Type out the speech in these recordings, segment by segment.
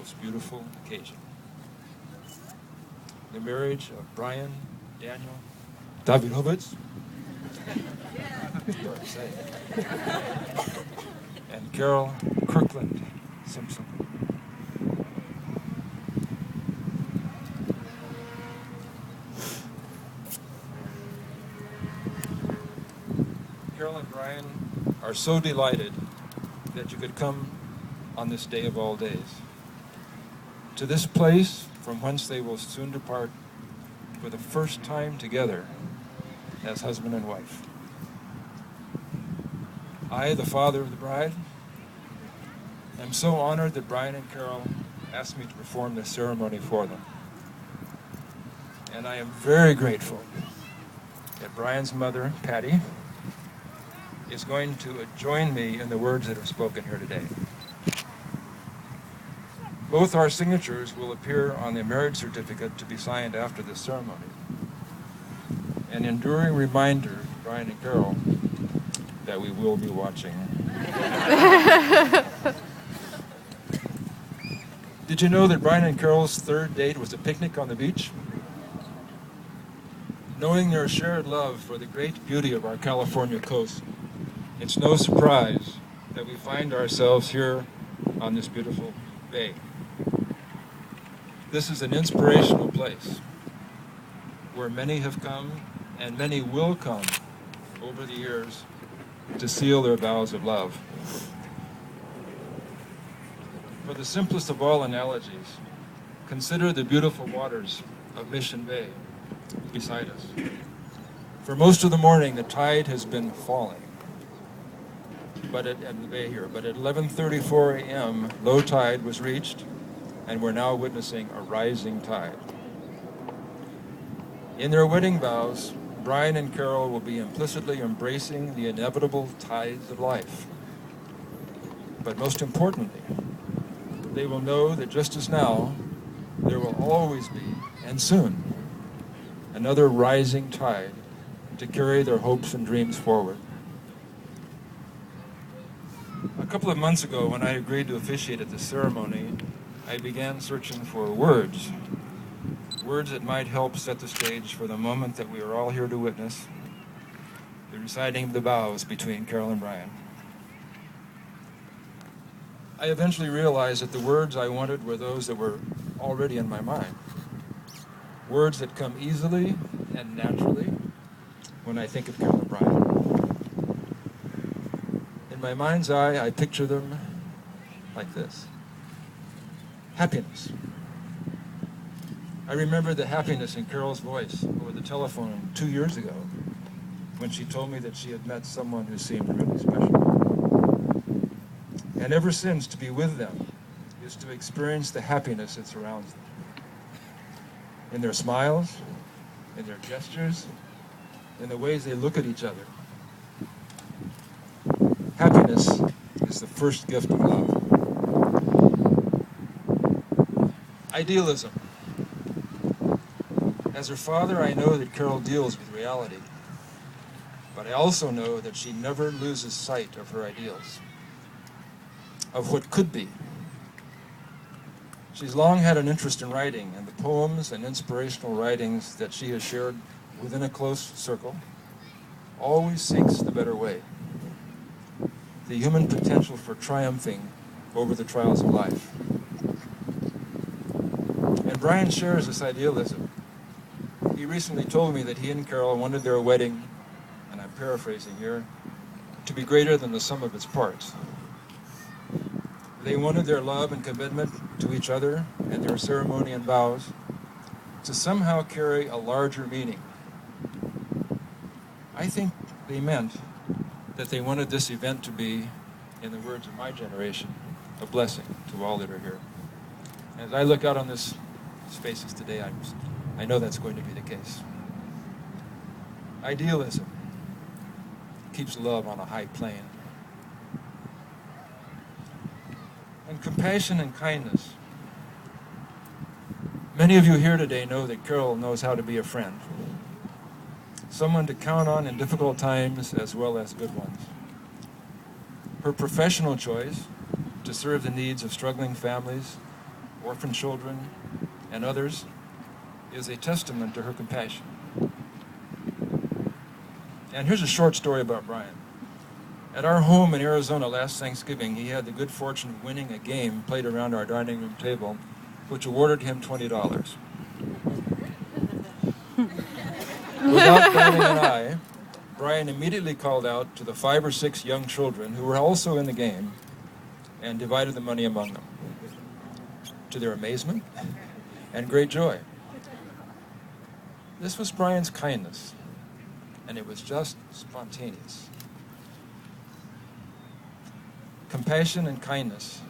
most beautiful occasion. The marriage of Brian Daniel Davidovitz and Carol Kirkland Simpson. Carol and Brian are so delighted that you could come on this day of all days to this place from whence they will soon depart for the first time together as husband and wife. I, the father of the bride, am so honored that Brian and Carol asked me to perform this ceremony for them. And I am very grateful that Brian's mother, Patty, is going to join me in the words that are spoken here today. Both our signatures will appear on the marriage certificate to be signed after this ceremony. An enduring reminder to Brian and Carol that we will be watching. Did you know that Brian and Carol's third date was a picnic on the beach? Knowing their shared love for the great beauty of our California coast, it's no surprise that we find ourselves here on this beautiful bay. This is an inspirational place where many have come and many will come over the years to seal their vows of love. For the simplest of all analogies, consider the beautiful waters of Mission Bay beside us. For most of the morning, the tide has been falling. But at 11:34 a.m., low tide was reached, and we're now witnessing a rising tide. In their wedding vows, Brian and Carol will be implicitly embracing the inevitable tides of life. But most importantly, they will know that just as now, there will always be, and soon, another rising tide to carry their hopes and dreams forward. A couple of months ago, when I agreed to officiate at this ceremony, I began searching for words that might help set the stage for the moment that we are all here to witness, the reciting of the vows between Carol and Brian. I eventually realized that the words I wanted were those that were already in my mind. Words that come easily and naturally when I think of Carol and Brian. In my mind's eye, I picture them like this. Happiness. I remember the happiness in Carol's voice over the telephone 2 years ago when she told me that she had met someone who seemed really special. And ever since, to be with them is to experience the happiness that surrounds them. In their smiles, in their gestures, in the ways they look at each other. Happiness is the first gift of love. Idealism. As her father, I know that Carol deals with reality, but I also know that she never loses sight of her ideals, of what could be. She's long had an interest in writing, and the poems and inspirational writings that she has shared within a close circle always seeks the better way, the human potential for triumphing over the trials of life. And Brian shares this idealism. He recently told me that he and Carol wanted their wedding, and I'm paraphrasing here, to be greater than the sum of its parts. They wanted their love and commitment to each other and their ceremony and vows to somehow carry a larger meaning. I think they meant that they wanted this event to be, in the words of my generation, a blessing to all that are here. As I look out on this spaces today, I know that's going to be the case. Idealism keeps love on a high plane. And compassion and kindness. Many of you here today know that Carol knows how to be a friend. Someone to count on in difficult times as well as good ones. Her professional choice to serve the needs of struggling families orphan children, and others is a testament to her compassion. And here's a short story about Brian. At our home in Arizona last Thanksgiving, he had the good fortune of winning a game played around our dining room table, which awarded him $20. Without batting an eye, Brian immediately called out to the 5 or 6 young children who were also in the game and divided the money among them, to their amazement and great joy. This was Brian's kindness, and it was just spontaneous. Compassion and kindness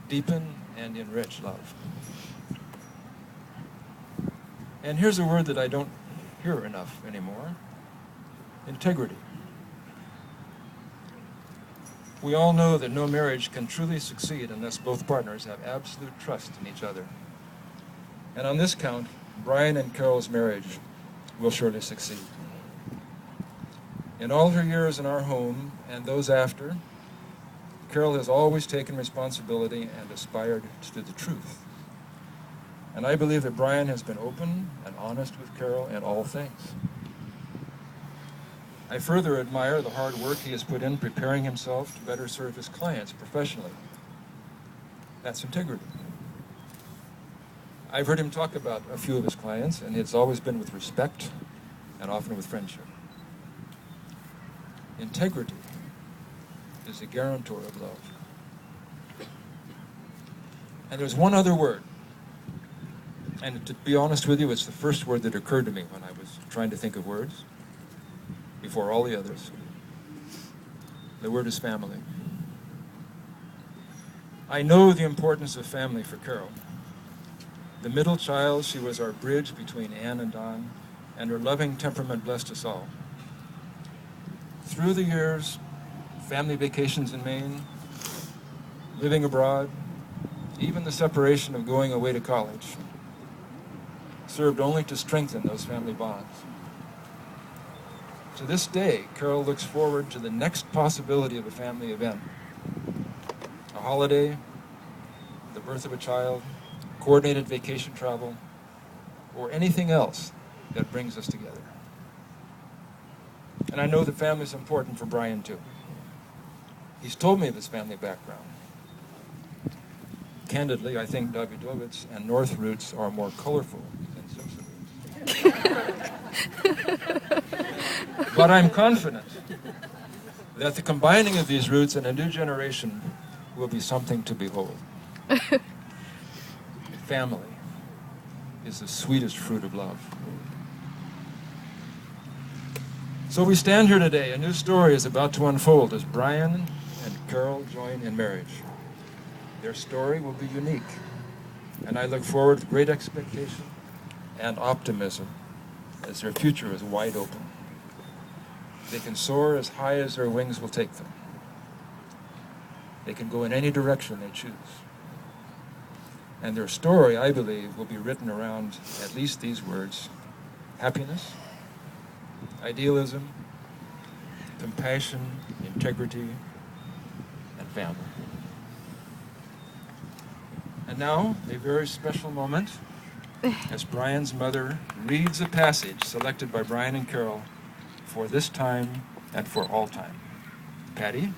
deepen and enrich love. And here's a word that I don't hear enough anymore: integrity. We all know that no marriage can truly succeed unless both partners have absolute trust in each other. And on this count, Brian and Carol's marriage will surely succeed. In all her years in our home and those after, Carol has always taken responsibility and aspired to the truth. And I believe that Brian has been open and honest with Carol in all things. I further admire the hard work he has put in preparing himself to better serve his clients professionally. That's integrity. I've heard him talk about a few of his clients, and it's always been with respect and often with friendship. Integrity is a guarantor of love. And there's one other word, and to be honest with you, it's the first word that occurred to me when I was trying to think of words before all the others. The word is family. I know the importance of family for Carol. The middle child, she was our bridge between Anne and Don, and her loving temperament blessed us all. Through the years, family vacations in Maine, living abroad, even the separation of going away to college, served only to strengthen those family bonds. To this day, Carol looks forward to the next possibility of a family event. A holiday, the birth of a child, coordinated vacation travel, or anything else that brings us together. And I know that family is important for Brian too. He's told me of his family background. Candidly, I think Davidovitz and North roots are more colorful than Simpson roots. But I'm confident that the combining of these roots in a new generation will be something to behold. Family is the sweetest fruit of love. So we stand here today. A new story is about to unfold as Brian and Carol join in marriage. Their story will be unique, and I look forward with great expectation and optimism as their future is wide open. They can soar as high as their wings will take them. They can go in any direction they choose. And their story, I believe, will be written around at least these words: happiness, idealism, compassion, integrity, and family. And now, a very special moment as Brian's mother reads a passage selected by Brian and Carol for this time and for all time. Patty?